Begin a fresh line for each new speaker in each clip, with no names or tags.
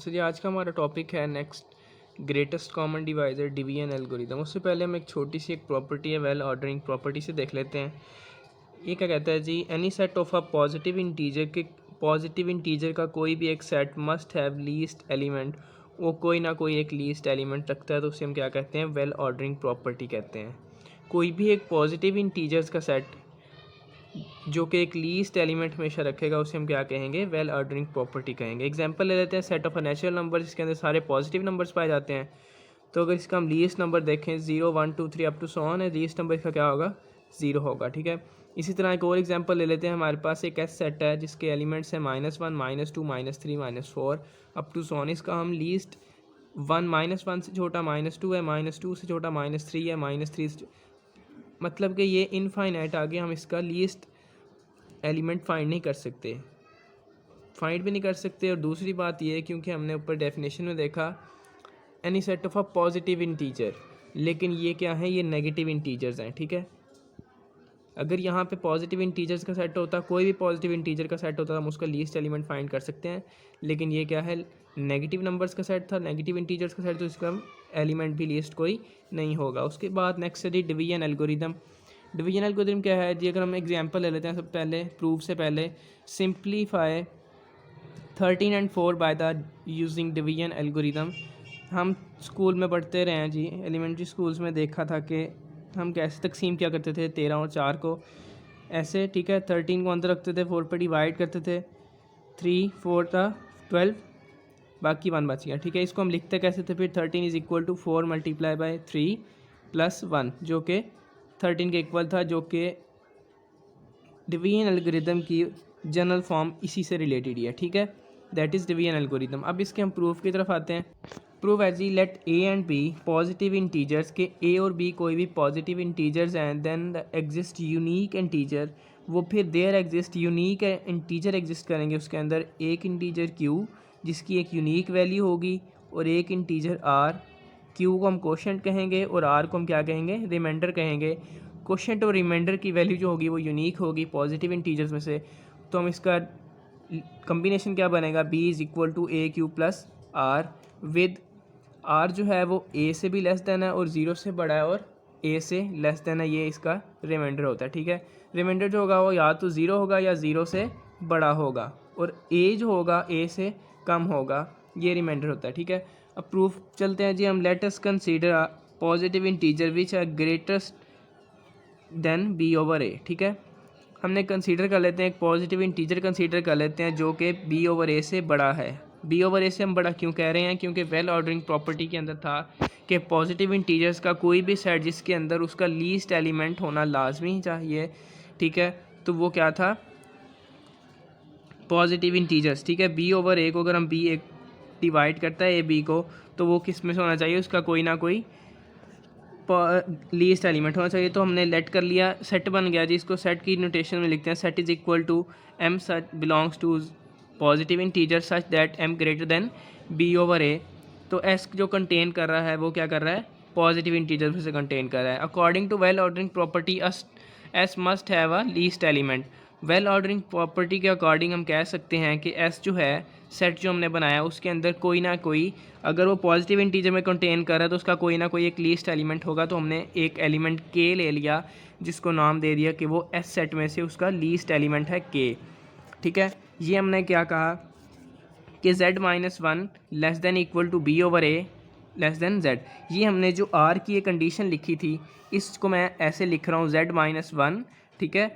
अच्छा जी, आज का हमारा टॉपिक है next greatest common divisor division algorithm. उससे पहले हम एक छोटी सी एक प्रॉपर्टी है वेल ऑर्डरिंग प्रॉपर्टी से देख लेते हैं। ये क्या कहता है जी, any set of a positive integer का कोई भी एक set must have least element, वो कोई ना कोई एक लीस्ट एलिमेंट रखता है, तो उसे हम क्या कहते हैं, वेल ऑर्डरिंग प्रॉपर्टी कहते हैं। कोई भी एक पॉजिटिव इंटीजर्स का सेट जो कि एक लीस्ट एलिमेंट हमेशा रखेगा, उसे हम क्या कहेंगे, वेल ऑर्डरिंग प्रॉपर्टी कहेंगे। एग्जांपल ले लेते हैं, set of a natural number जिसके अंदर सारे पॉजिटिव नंबर्स पाए जाते हैं। तो अगर इसका हम लीस्ट नंबर देखें 0 1 2 3 अप टू सो ऑन है, लीस्ट नंबर इसका क्या होगा, 0 होगा। ठीक है, इसी तरह एक और एग्जांपल ले लेते हैं। हमारे पास एक एस सेट है जिसके एलिमेंट्स हैं -1 -2 -3 -4 अप टू सो ऑन। इसका हम लीस्ट -1 से छोटा -2 है, -2 से छोटा -3 है, -3 से मतलब कि ये इनफाइनाइट आगे हम इसका लीस्ट एलिमेंट फाइंड नहीं कर सकते, फाइंड भी नहीं कर सकते। और दूसरी बात ये है, क्योंकि हमने ऊपर डेफिनेशन में देखा any set of a positive integer, लेकिन ये क्या है, ये नेगेटिव इंटीजर्स हैं। ठीक है, अगर यहाँ पे पॉजिटिव इंटीजर्स का सेट होता, कोई भी पॉजिटिव इंटीजर का सेट होता, हम उसका लीस्ट एलिमेंट फाइंड कर सकते हैं। लेकिन ये क्या है, नेगेटिव नंबर्स का सेट था, नेगेटिव इंटीजर्स का सेट, तो इसका एलिमेंट भी लीस्ट कोई नहीं होगा। उसके बाद नेक्स्ट है जी डिवीजन एल्गोरिदम। डिवीजन एल्गोरिदम क्या है जी, अगर हम एग्जांपल ले लेते हैं, सब पहले प्रूफ से पहले simplify 13 and 4 by the using division algorithm. हम स्कूल में पढ़ते रहे हैं जी, एलिमेंट्री स्कूल्स में देखा था कि हम कैसे तकसीम क्या करते थे 13 और 4 को ऐसे। ठीक है, 13 को अंदर रखते थे, 4 पर डिवाइड करते थे, 3 4 था 12, बाकी 1 बच गया। ठीक है, इसको हम लिखते कैसे थे फिर, 13 is equal to 4 multiply by 3 plus 1, जो कि 13 के इक्वल था, जो कि डिवीजन एल्गोरिदम की जनरल फॉर्म इसी से रिलेटेड ही है। ठीक है, दैट इज़ डिवीजन एल्गोरिदम। अब इसके हम प्रूफ की तरफ आते हैं। प्रूफ है जी, let a and b positive integers के ए और बी कोई भी पॉजिटिव इंटीजर्स हैं, then the exist unique integer, वो फिर there exist unique integer exist करेंगे उसके अंदर, एक इंटीजर क्यू जिसकी एक यूनिक वैल्यू होगी, और एक इंटीजर आर। क्यू को हम कोशेंट कहेंगे और आर को हम क्या कहेंगे, रिमाइंडर कहेंगे। कोशेंट और रिमाइंडर की वैल्यू जो होगी वो यूनिक होगी पॉजिटिव इंटीजर्स में से, तो हम इसका कम्बिनेशन क्या बनेगा, b is equal to a q plus r, with r जो है वो ए से भी लेस देन है और 0 से बड़ा है, और ए से लेस देन है, ये इसका रिमाइंडर होता है। ठीक है, रिमाइंडर जो होगा वो या तो 0 होगा या 0 से बड़ा होगा, और ए जो होगा ए से कम होगा, ये रिमाइंडर होता है। ठीक है, अब प्रूफ चलते हैं जी हम। Let us consider positive integer which are greatest than b over a. ठीक है, हमने कंसीडर कर लेते हैं, एक पॉजिटिव इंटीजर कंसीडर कर लेते हैं जो कि बी ओवर ए से बड़ा है। बी ओवर ए से हम बड़ा क्यों कह रहे हैं, क्योंकि वेल ऑर्डरिंग प्रॉपर्टी के अंदर था कि पॉजिटिव इंटीजर्स का कोई भी सेट जिसके अंदर उसका लीस्ट एलिमेंट होना लाजमी चाहिए। ठीक है, तो वो क्या था, पॉजिटिव इंटीजर्स। ठीक है, बी ओवर ए को अगर हम बी एक डिवाइड करता है ए बी को, तो वो किस में से होना चाहिए, उसका कोई ना कोई लीस्ट एलिमेंट होना चाहिए। तो हमने लेट कर लिया, सेट बन गया जी। इसको सेट की नोटेशन में लिखते हैं, set is equal to m such belongs to positive integer such that m greater than b over a. तो एस जो कंटेन कर रहा है वो क्या कर रहा है, पॉजिटिव इंटीजर से कंटेन कर रहा है। According to well ordering property s must have a least element. Well ordering property के अकॉर्डिंग हम कह सकते हैं कि एस जो है, सेट जो हमने बनाया उसके अंदर कोई ना कोई, अगर वो पॉजिटिव इंटीजर में कंटेन कर रहा है तो उसका कोई ना कोई एक लीस्ट एलिमेंट होगा। तो हमने एक एलिमेंट के ले लिया जिसको नाम दे दिया कि वो एस सेट में से उसका लीस्ट एलिमेंट है के। ठीक है, ये हमने क्या कहा कि z-1 less than equal to b over a less than z। ये हमने जो r की एक कंडीशन लिखी थी, इसको मैं ऐसे लिख रहा हूँ z-1, ठीक है,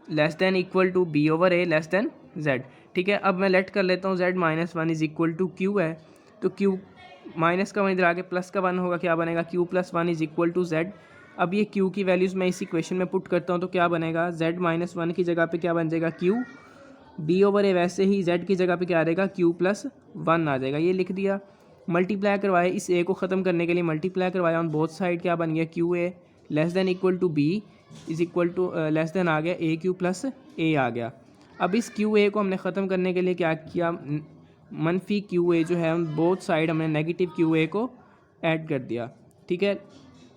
less than equal to b over a less than z। ठीक है, अब मैं लेट कर लेता हूँ z-1 is equal to Q है, तो क्यू माइनस का इधर आगे प्लस का 1 होगा, क्या बनेगा, q plus 1 is equal to z। अब ये q की वैल्यूज़ मैं इस इक्वेशन में पुट करता हूँ, तो क्या बनेगा, z-1 की जगह पे क्या बन जाएगा, q, बी ओवर ए वैसे ही z की जगह पे क्या आ जाएगा, q प्लस 1 आ जाएगा। ये लिख दिया, मल्टीप्लाई करवाए, इस a को ख़त्म करने के लिए मल्टीप्लाई करवाया ऑन बोथ साइड, क्या बन गया, q a less than equal to b is equal to less than आ गया ए क्यू प्लस ए आ गया। अब इस क्यू ए को हमने ख़त्म करने के लिए क्या किया, मनफी क्यू ए जो है हम बोथ साइड हमने नेगेटिव क्यू ए को ऐड कर दिया। ठीक है,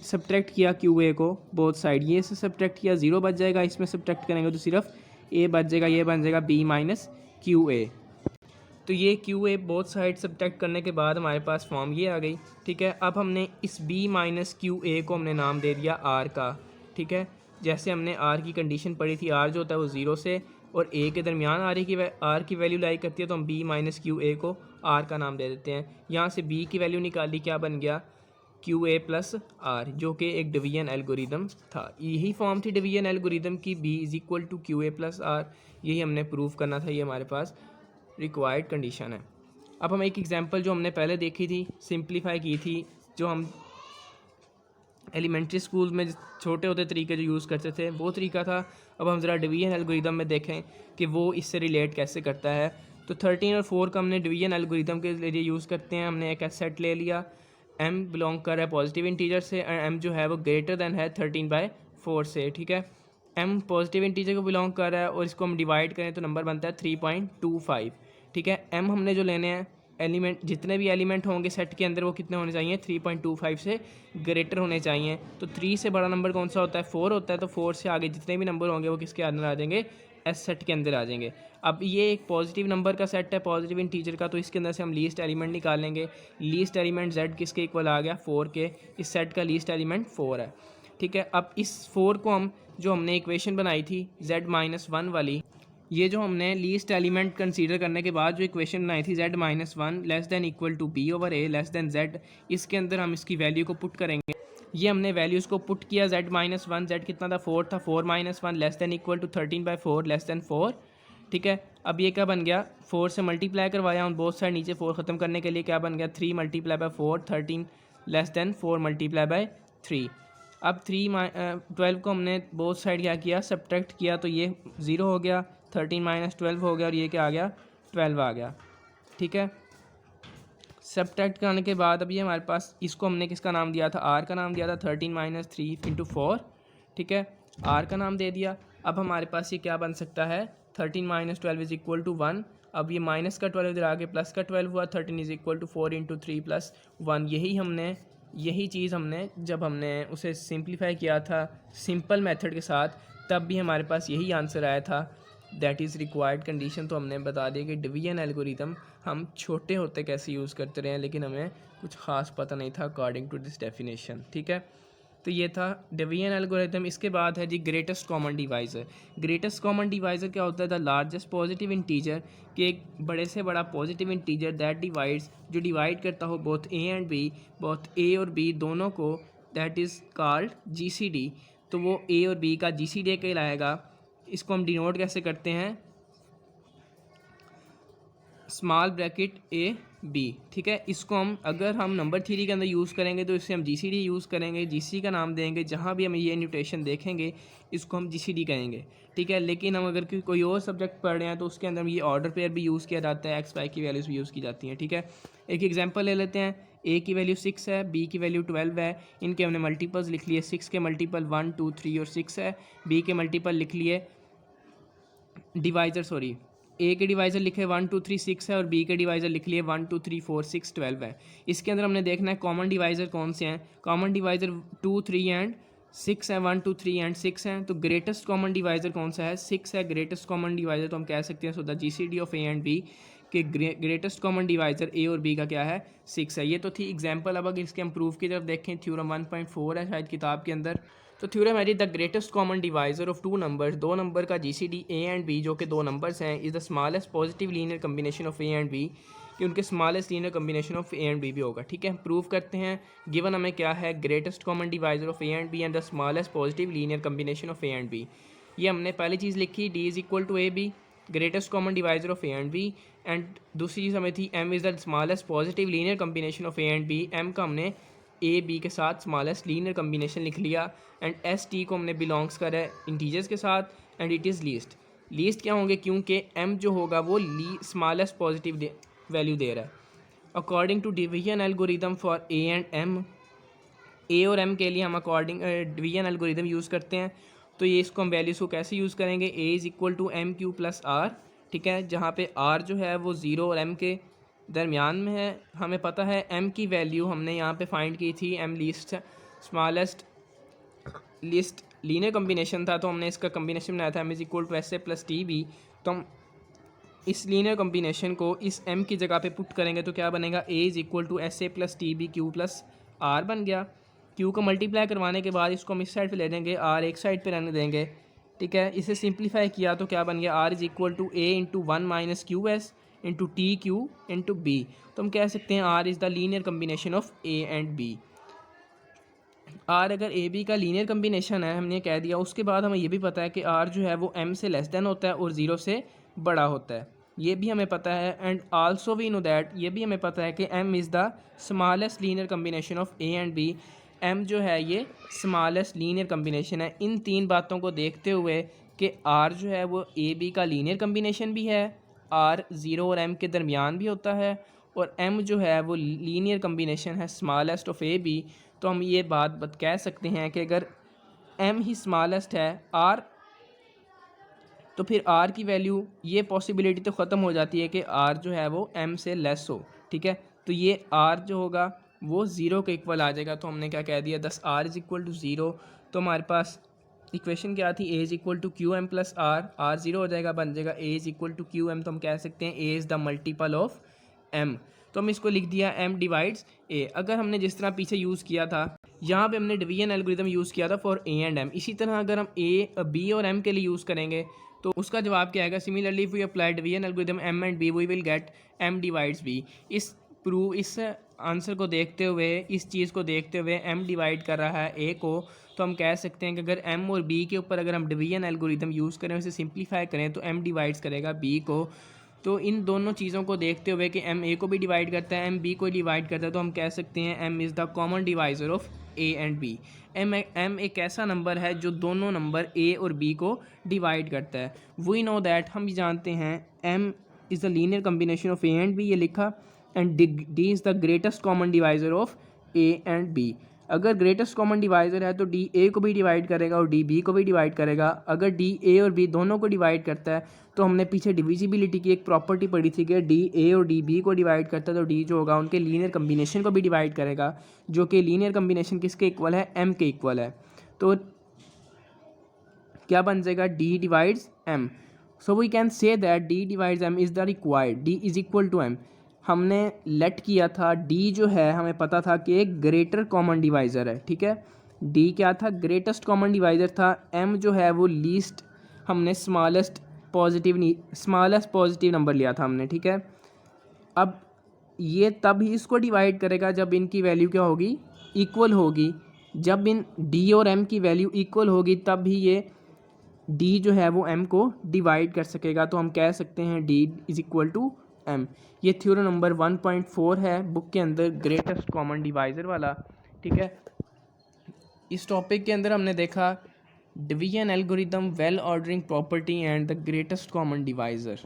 सब्ट्रैक्ट किया क्यू ए को बोथ साइड, ये से सब्ट्रैक्ट किया 0 बच जाएगा, इसमें सब्ट्रैक्ट करेंगे तो सिर्फ ए बच जाएगा, ये बन जाएगा बी माइनस क्यू ए। तो ये Q A both side subtract करने के बाद हमारे पास फॉर्म ये आ गई। ठीक है, अब हमने इस बी माइनस क्यू ए को हमने नाम दे दिया आर का। ठीक है, जैसे हमने आर की कंडीशन पढ़ी थी, आर जो होता है वो 0 से और ए के दरमियान आर की वैल्यू लाई करती है, तो हम बी माइनस क्यू ए को आर का नाम दे देते हैं। यहाँ से बी की वैल्यू निकाली, क्या बन गया, क्यू ए प्लस आर, जो कि एक डिवीजन एल्गोरिदम था। यही फॉर्म थी डिवीजन एल्गोरिदम की, b is equal to q a plus r. यही हमने प्रूव करना था, ये हमारे पास रिक्वायर्ड कंडीशन है। अब हम एक एग्जांपल जो हमने पहले देखी थी, सिंप्लीफाई की थी, जो हम एलिमेंट्री स्कूल में छोटे होते तरीके जो यूज़ करते थे वो तरीका था। अब हम ज़रा डिवीजन एल्गोरिदम में देखें कि वो इससे रिलेट कैसे करता है। तो 13 और 4 का हमने डिवीजन एल्गोरिदम के लिए यूज़ करते हैं। हमने एक सेट ले लिया, m बिलोंग कर रहा है पॉजिटिव इंटीजर से और m जो है वो ग्रेटर दैन है 13/4 से। ठीक है, m पॉजिटिव इंटीजर को बिलोंग कर रहा है और इसको हम डिवाइड करें तो नंबर बनता है 3.25। ठीक है, m हमने जो लेने हैं एलिमेंट, जितने भी एलिमेंट होंगे सेट के अंदर वो कितने होने चाहिए, 3.25 से ग्रेटर होने चाहिए। तो 3 से बड़ा नंबर कौन सा होता है, 4 होता है। तो 4 से आगे जितने भी नंबर होंगे वो किसके अंदर आ जाएंगे, एस सेट के अंदर आ जाएंगे। अब ये एक पॉजिटिव नंबर का सेट है, पॉजिटिव इंटीजर का, तो इसके अंदर से हम लीस्ट एलिमेंट निकालेंगे। लीस्ट एलिमेंट z किसके इक्वल आ गया, 4 के। इस सेट का लीस्ट एलिमेंट 4 है। ठीक है, अब इस 4 को हम, जो हमने इक्वेशन बनाई थी z-1 वाली, ये जो हमने लीस्ट एलिमेंट कंसीडर करने के बाद जो इक्वेशन बनाई थी z-1 less than equal to b over a less than z, इसके अंदर हम इसकी वैल्यू को पुट करेंगे। ये हमने वैल्यूज़ को पुट किया, z-1, z कितना था, 4 था, 4-1 less than equal to 13/4 less than 4। ठीक है, अब ये क्या बन गया, 4 से मल्टीप्लाई करवाया ऑन बोथ साइड, नीचे 4 ख़त्म करने के लिए क्या बन गया, 3 × 4 13 लेस दैन 4 × 3। अब 12 को हमने बोथ साइड क्या किया, सब्ट्रैक्ट किया, तो ये 0 हो गया, 13 - 12 हो गया और ये क्या आ गया, 12 आ गया। ठीक है, सब्ट्रैक्ट करने के बाद अब ये हमारे पास, इसको हमने किसका नाम दिया था, आर का नाम दिया था, 13 - 3 × 4। ठीक है, आर का नाम दे दिया। अब हमारे पास ये क्या बन सकता है, 13 - 12 इज़ इक्वल टू 1। अब ये माइनस का 12 इधर आगे प्लस का 12 हुआ, 13 इज़ इक्वल टू 4 × 3 + 1। यही चीज़ हमने जब हमने उसे सिंप्लीफाई किया था सिंपल मेथड के साथ, तब भी हमारे पास यही आंसर आया था, दैट इज़ रिक्वायर्ड कंडीशन। तो हमने बता दिया कि डिवीजन एल्गोरिदम हम छोटे होते कैसे यूज़ करते रहे, लेकिन हमें कुछ ख़ास पता नहीं था अकॉर्डिंग टू दिस डेफिनेशन। ठीक है, तो ये था डिवीजन एल्गोरिथम। इसके बाद है जी greatest common divisor. Greatest common divisor क्या होता है, द लार्जेस्ट पॉजिटिव इंटीजर, कि एक बड़े से बड़ा पॉजिटिव इंटीजर दैट डिवाइड्स, जो डिवाइड करता हो both a and b, both a और बी दोनों को, दैट इज़ कॉल्ड जीसीडी। तो वो ए और बी का जीसीडी कहलाएगा। इसको हम डिनोट कैसे करते हैं, स्मॉल ब्रैकेट ए बी। ठीक है, इसको हम, अगर हम नंबर थ्योरी के अंदर यूज़ करेंगे तो इससे हम जीसीडी यूज़ करेंगे, जीसी का नाम देंगे, जहाँ भी हम ये न्यूटेशन देखेंगे इसको हम जीसीडी कहेंगे। ठीक है, लेकिन हम अगर कोई और सब्जेक्ट पढ़ रहे हैं तो उसके अंदर हम ये ऑर्डर पेयर भी यूज़ किया जाता है, एक्स वाई की वैल्यूज़ भी यूज़ की जाती हैं। ठीक है, एक एग्जाम्पल ले लेते हैं, ए की वैल्यू 6 है, बी की वैल्यू 12 है। इनके हमने मल्टीपल्स लिख लिए, 6 के मल्टीपल 1 2 3 और 6 है, बी के मल्टीपल लिख लिए, डिवाइज़र सॉरी, ए के डिवाइज़र लिखे 1 2 3 6 है और बी के डिवाइज़र लिख लिए 1 2 3 4 6 12 है। इसके अंदर हमने देखना है कॉमन डिवाइज़र कौन से हैं। कॉमन डिवाइज़र 2 3 एंड 6 है, 1 2 3 एंड 6 हैं। तो ग्रेटेस्ट कॉमन डिवाइज़र कौन सा है, 6 है ग्रेटेस्ट कॉमन डिवाइज़र। तो हम कह सकते हैं so the GCD of a and b के ग्रेटेस्ट कॉमन डिवाइज़र ए और बी का क्या है, 6 है। ये तो थी एग्जाम्पल। अब अगर इसके हम प्रूफ की तरफ देखें, थ्योरम 1.4 है शायद किताब के अंदर। तो थ्योरम है the greatest common divisor of two numbers, दो नंबर का जीसीडी ए एंड बी, जो कि दो नंबर्स हैं, is the smallest positive linear combination of a and b, कि उनके smallest linear combination of a and b भी होगा। ठीक है, प्रूव करते हैं। गिवन हमें क्या है, greatest common divisor of a and b and the smallest positive linear combination of a and b. ये हमने पहली चीज़ लिखी, d is equal to a b, greatest common divisor of a and b. And दूसरी चीज़ हमें थी, m is the smallest positive linear combination of a and b. M का हमने ए बी के साथ स्मॉलेस्ट लीनियर कम्बिनेशन लिख लिया। एंड एस टी को हमने बिलोंग्स करा है इंटीजर्स के साथ and it is least. Least क्या होंगे, क्योंकि एम जो होगा वो स्मॉलेस्ट पॉजिटिव वैल्यू दे रहा है। According to division algorithm for a and m, a और एम के लिए हम अकॉर्डिंग डिवीजन एल्गोरिदम यूज़ करते हैं। तो ये इसको हम वैल्यूज़ को कैसे यूज़ करेंगे, a is equal to m q plus r. ठीक है, जहाँ पे आर जो है वो 0 और एम के दरमियान में है। हमें पता है एम की वैल्यू हमने यहाँ पे फाइंड की थी, m least smallest list linear combination था, तो हमने इसका कम्बिनेशन बनाया था, m is equal to s a plus t b. तो हम इस लीनियर कॉम्बिनेशन को इस m की जगह पे पुट करेंगे तो क्या बनेगा, a is equal to s a plus t b q plus r बन गया। q को मल्टीप्लाई करवाने के बाद इसको हम इस साइड पे ले देंगे, r एक साइड पे रहने देंगे, ठीक है। इसे सिंप्लीफाई किया तो क्या बन गया, r is equal to a into one minus q s into t q into b. तो हम कह सकते हैं r is the linear combination of a and b। R अगर ए बी का लीनियर कम्बिनेशन है, हमने कह दिया, उसके बाद हमें ये भी पता है कि आर जो है वो एम से लेस देन होता है और ज़ीरो से बड़ा होता है, ये भी हमें पता है। And also we know that, ये भी हमें पता है कि m is the smallest linear combination of a and b. M जो है ये स्मॉलेस्ट लीनियर कम्बिनेशन है। इन तीन बातों को देखते हुए कि आर जो है वो ए बी का लीनियर कम्बिनेशन भी है, आर ज़ीरो और एम के दरमियान भी होता है, और एम जो है वो लीनियर कम्बिनेशन है स्मॉलेस्ट ऑफ ए बी। तो हम ये बात कह सकते हैं कि अगर m ही स्मॉलेस्ट है r, तो फिर r की वैल्यू, ये पॉसिबिलिटी तो ख़त्म हो जाती है कि r जो है वो m से लेस हो, ठीक है। तो ये r जो होगा वो ज़ीरो के इक्वल आ जाएगा। तो हमने क्या कह दिया, thus r is equal to zero. तो हमारे पास इक्वेशन क्या थी, a is equal to q m plus r zero हो जाएगा, बन जाएगा a is equal to q m. तो हम कह सकते हैं a is the multiple of m। तो हम इसको लिख दिया m डिवाइड्स a। अगर हमने जिस तरह पीछे यूज़ किया था, यहाँ पे हमने डिवीजन एल्गोरिथम यूज़ किया था फॉर a एंड m, इसी तरह अगर हम a b और m के लिए यूज़ करेंगे तो उसका जवाब क्या आएगा, similarly if we apply division algorithm m and b we will get m divides b। इस आंसर को देखते हुए, इस चीज़ को देखते हुए m डिवाइड कर रहा है a को, तो हम कह सकते हैं कि अगर m और b के ऊपर अगर हम डिवीजन एल्गोरिथम यूज़ करें, उसे सिंप्लीफाई करें, तो m डिवाइड्स करेगा b को। तो इन दोनों चीज़ों को देखते हुए कि m a को भी डिवाइड करता है, m b को डिवाइड करता है, तो हम कह सकते हैं m is the common divisor of a and b। m एक ऐसा नंबर है जो दोनों नंबर a और b को डिवाइड करता है। वी नो दैट, हम जानते हैं m is the linear combination of a and b, ये लिखा, and d is the greatest common divisor of a and b। अगर ग्रेटेस्ट कॉमन डिवाइज़र है तो d a को भी डिवाइड करेगा और d b को भी डिवाइड करेगा। अगर d a और b दोनों को डिवाइड करता है, तो हमने पीछे डिविजिबिलिटी की एक प्रॉपर्टी पढ़ी थी कि d a और d b को डिवाइड करता है तो d जो होगा उनके लीनियर कम्बिनेशन को भी डिवाइड करेगा, जो कि लीनियर कम्बिनेशन किसके इक्वल है, m के इक्वल है। तो क्या बन जाएगा, d divides m। So we can say that d divides m is the required, d is equal to m। हमने लेट किया था, d जो है हमें पता था कि एक ग्रेटर कॉमन डिवाइज़र है, ठीक है। d क्या था, ग्रेटेस्ट कॉमन डिवाइज़र था। m जो है वो लीस्ट, हमने स्मॉलेस्ट पॉजिटिव नंबर लिया था हमने, ठीक है। अब ये तब ही इसको डिवाइड करेगा जब इनकी वैल्यू क्या होगी, इक्वल होगी। जब इन d और m की वैल्यू इक्वल होगी तब भी ये d जो है वो m को डिवाइड कर सकेगा। तो हम कह सकते हैं d is equal to m। ये थ्योरम नंबर 1.4 है बुक के अंदर, ग्रेटेस्ट कॉमन डिवाइज़र वाला, ठीक है। इस टॉपिक के अंदर हमने देखा division algorithm, well ordering property and the greatest common divisor.